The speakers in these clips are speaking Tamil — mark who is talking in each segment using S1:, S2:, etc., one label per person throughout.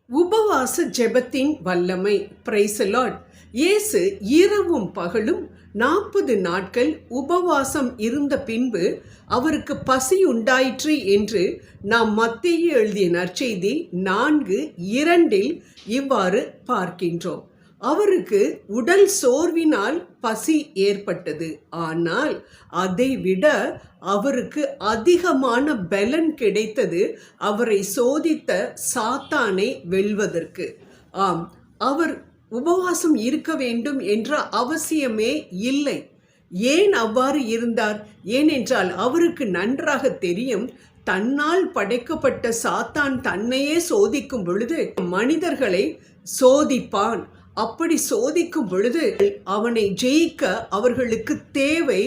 S1: உபவாச ஜெபத்தின் வல்லமை. Praise the Lord. இயேசு இரவும் பகலும் 40 நாட்கள் உபவாசம் இருந்த பின்பு அவருக்கு பசி உண்டாயிற்று என்று நாம் மத்தேயு எழுதிய நற்செய்தி 4:2 இவ்வாறு பார்க்கின்றோம். அவருக்கு உடல் சோர்வினால் பசி ஏற்பட்டது. ஆனால் அதைவிட அவருக்கு அதிகமான பலன் கிடைத்தது அவரை சோதித்த சாத்தானை வெல்வதற்கு. ஆம், அவர் உபவாசம் இருக்க வேண்டும் என்ற அவசியமே இல்லை. ஏன் அவ்வாறு இருந்தார்? ஏனென்றால் அவருக்கு நன்றாக தெரியும், தன்னால் படைக்கப்பட்ட சாத்தான் தன்னையே சோதிக்கும் பொழுது மனிதர்களை சோதிப்பான். அப்படி சோதிக்கும் பொழுது அவனை ஜெயிக்க அவர்களுக்கு தேவை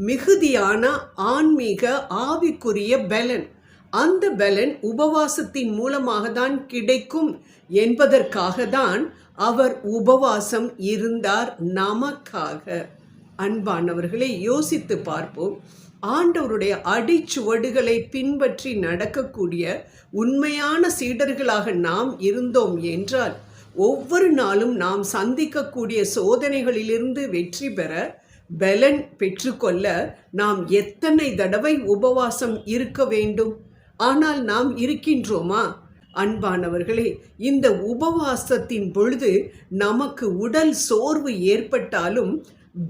S1: மிகுதியான ஆன்மீக ஆவிக்குரிய பலன். அந்த பலன் உபவாசத்தின் மூலமாக தான் கிடைக்கும் என்பதற்காக தான் அவர் உபவாசம் இருந்தார், நமக்காக. அன்பானவர்களை, யோசித்து பார்ப்போம். ஆண்டவருடைய அடிச்சுவடுகளை பின்பற்றி நடக்கக்கூடிய உண்மையான சீடர்களாக நாம் இருந்தோம் என்றால் ஒவ்வொரு நாளும் நாம் சந்திக்கக்கூடிய சோதனைகளிலிருந்து வெற்றி பெற, பலன் பெற்றுக்கொள்ள நாம் எத்தனை தடவை உபவாசம் இருக்க வேண்டும்? ஆனால் நாம் இருக்கின்றோமா? அன்பானவர்களே, இந்த உபவாசத்தின் பொழுது நமக்கு உடல் சோர்வு ஏற்பட்டாலும்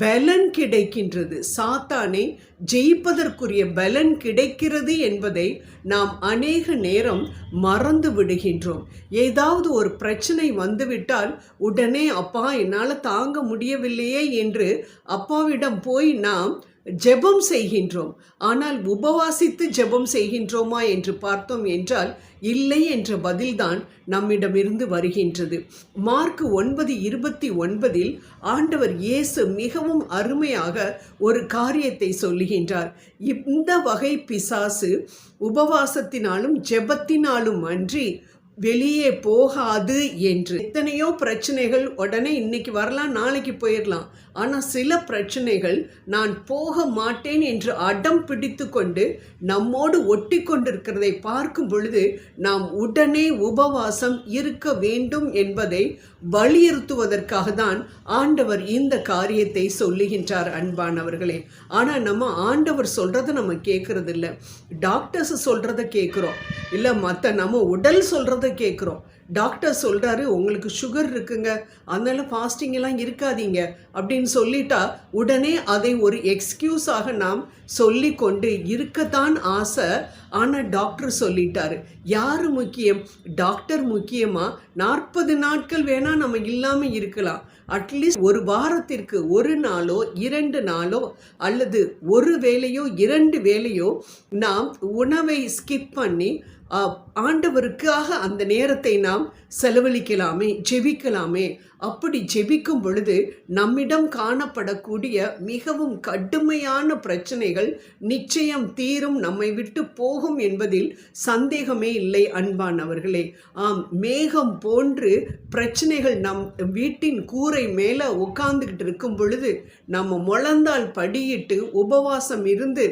S1: பலன் கிடைக்கின்றது. சாத்தானை ஜெயிப்பதற்குரிய பலன் கிடைக்கிறது என்பதை நாம் அநேக நேரம் மறந்து விடுகின்றோம். ஏதாவது ஒரு பிரச்சனை வந்துவிட்டால் உடனே அப்பா என்னால் தாங்க முடியவில்லையே என்று அப்பாவிடம் போய் நாம் ஜெபம் செய்கின்றோம். ஆனால் உபவாசித்து ஜெபம் செய்கின்றோமா என்று பார்த்தோம் என்றால் இல்லை என்ற பதில்தான் நம்மிடமிருந்து வருகின்றது. மார்க் 9:29 ஆண்டவர் இயேசு மிகவும் அருமையாக ஒரு காரியத்தை சொல்லுகின்றார். இந்த வகை பிசாசு உபவாசத்தினாலும் ஜெபத்தினாலும் அன்றி வெளியே போகாது என்று. எத்தனையோ பிரச்சனைகள் உடனே இன்னைக்கு வரலாம், நாளைக்கு போயிடலாம். ஆனால் சில பிரச்சனைகள் நான் போக மாட்டேன் என்று அடம் பிடித்து கொண்டு நம்மோடு ஒட்டி கொண்டிருக்கிறதை பார்க்கும் பொழுது நாம் உடனே உபவாசம் இருக்க வேண்டும் என்பதை வலியுறுத்துவதற்காக தான் ஆண்டவர் இந்த காரியத்தை சொல்லுகின்றார். அன்பானவர்களே, ஆனால் நம்ம ஆண்டவர் சொல்கிறத நம்ம கேட்கறது இல்லை. டாக்டர்ஸ் சொல்கிறத கேட்குறோம், இல்லை மற்ற நம்ம உடல் சொல்கிறத கேட்குறோம். டாக்டர் சொல்கிறாரு உங்களுக்கு சுகர் இருக்குங்க, அதனால ஃபாஸ்டிங் எல்லாம் இருக்காதீங்க அப்படின்னு சொல்லிட்டா உடனே அதை ஒரு எக்ஸ்கியூஸாக நாம் சொல்லி கொண்டு இருக்கத்தான் ஆசை. ஆனால் டாக்டர் சொல்லிட்டாரு. யார் முக்கியம்? டாக்டர் முக்கியமா? 40 நாட்கள் வேணால் நம்ம இல்லாமல் இருக்கலாம். அட்லீஸ்ட் ஒரு வாரத்திற்கு 1 நாளோ 2 நாளோ அல்லது ஒரு வேளையோ 2 வேளையோ நாம் உணவை ஸ்கிப் பண்ணி ஆண்டவருக்காக அந்த நேரத்தை நாம் செலவழிக்கலாமே, ஜெபிக்கலாமே. அப்படி ஜெபிக்கும் பொழுது நம்மிடம் காணப்படக்கூடிய மிகவும் கடுமையான பிரச்சனைகள் நிச்சயம் தீரும், நம்மை விட்டு போகும் என்பதில் சந்தேகமே இல்லை. அன்பானவர்களே, ஆம், மேகம் போன்று பிரச்சனைகள் நம் வீட்டின் கூரை மேலே உட்கார்ந்துக்கிட்டு இருக்கும் பொழுது நம்ம முழந்தால் படியிட்டு உபவாசம் இருந்து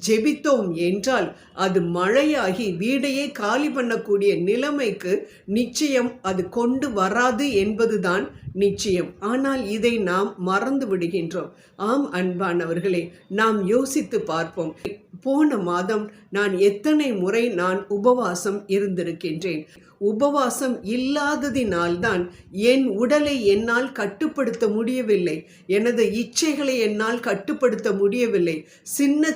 S1: ஜெபித்தோம் என்றால் அது மழையாகி வீடையே காலி பண்ணக்கூடிய நிலைமைக்கு நிச்சயம் அது கொண்டு வராது என்பதுதான் நிச்சயம். ஆனால் இதை நாம் மறந்து விடுகின்றோம். ஆம் அன்பானவர்களே, நாம் யோசித்து பார்ப்போம். போன மாதம் நான் எத்தனை முறை நான் உபவாசம் இருந்திருக்கின்றேன். உபவாசம் இல்லாததினால்தான் என் உடலை என்னால் கட்டுப்படுத்த முடியவில்லை, எனது இச்சைகளை என்னால் கட்டுப்படுத்த முடியவில்லை. சின்ன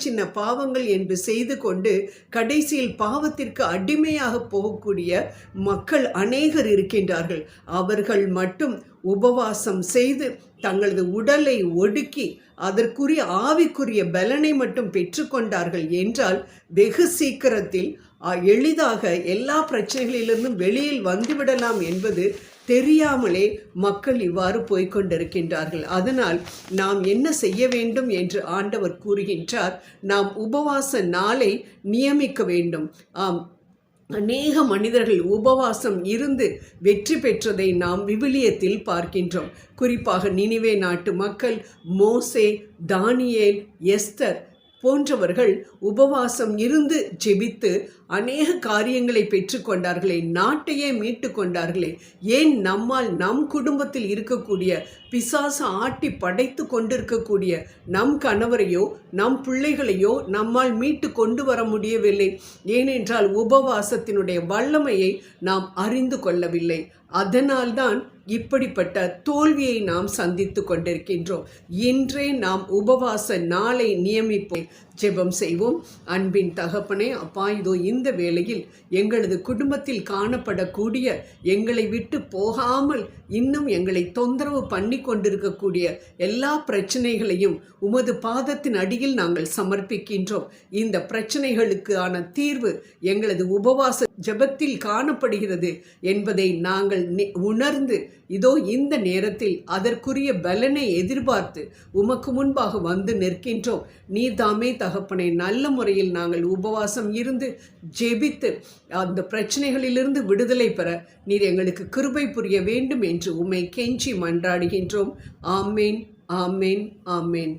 S1: சின்ன பாவங்கள் என்று செய்து கொண்டு கடைசியில் பாவத்திற்கு அடிமையாக போகக்கூடிய மக்கள் அநேகர் இருக்கின்றார்கள். அவர்கள் மட்டும் உபவாசம் செய்து தங்களது உடலை ஒடுக்கி அதற்குரிய ஆவிக்குரிய பலனை மட்டும் பெற்றுக்கொண்டார்கள் என்றால் வெகு சீக்கிரத்தில் எளிதாக எல்லா பிரச்சனைகளிலிருந்தும் வெளியில் வந்துவிடலாம் என்பது தெரியாமலே மக்கள் இவ்வாறு போய்கொண்டிருக்கின்றார்கள். அதனால் நாம் என்ன செய்ய வேண்டும் என்று ஆண்டவர் கூறுகின்றார், நாம் உபவாச நாளை நியமிக்க வேண்டும். ஆம், அநேக மனிதர்கள் உபவாசம் இருந்து வெற்றி பெற்றதை நாம் விவிலியத்தில் பார்க்கின்றோம். குறிப்பாக நினிவே நாட்டு மக்கள், மோசே, தானியேல், எஸ்தர் போன்றவர்கள் உபவாசம் இருந்து ஜெபித்து அநேக காரியங்களை பெற்றுக்கொண்டார்களே, நாட்டையே மீட்டு கொண்டார்களே, ஏன் நம்மால் நம் குடும்பத்தில் இருக்கக்கூடிய பிசாசு ஆட்டி படைத்து கொண்டிருக்கக்கூடிய நம் கணவரையோ நம் பிள்ளைகளையோ நம்மால் மீட்டு கொண்டு வர முடியவில்லை? ஏனென்றால் உபவாசத்தினுடைய வல்லமையை நாம் அறிந்து கொள்ளவில்லை. அதனால்தான் இப்படிப்பட்ட தோல்வியை நாம் சந்தித்து கொண்டிருக்கின்றோம். இன்றே நாம் உபவாச நாளை நியமிப்போம், ஜெபம் செய்வோம். அன்பின் தகப்பனே, அப்பா, இதோ இந்த வேளையில் எங்களது குடும்பத்தில் காணப்படக்கூடிய எங்களை விட்டு போகாமல் இன்னும் எங்களை தொந்தரவு பண்ணி கொண்டிருக்கக்கூடிய எல்லா பிரச்சனைகளையும் உமது பாதத்தின் அடியில் நாங்கள் சமர்ப்பிக்கின்றோம். இந்த பிரச்சனைகளுக்கான தீர்வு எங்களது உபவாச ஜெபத்தில் காணப்படுகிறது என்பதை நாங்கள் உணர்ந்து இதோ இந்த நேரத்தில் அதற்குரிய பலனை எதிர்பார்த்து உமக்கு முன்பாக வந்து நிற்கின்றோம். நீர்தாமே தகப்பனை, நல்ல முறையில் நாங்கள் உபவாசம் இருந்து ஜெபித்து அந்த பிரச்சனைகளிலிருந்து விடுதலை பெற நீர் எங்களுக்கு கிருபை புரிய வேண்டும் என்று உம்மை கெஞ்சி மன்றாடுகின்றோம். ஆமேன், ஆமேன், ஆமேன்.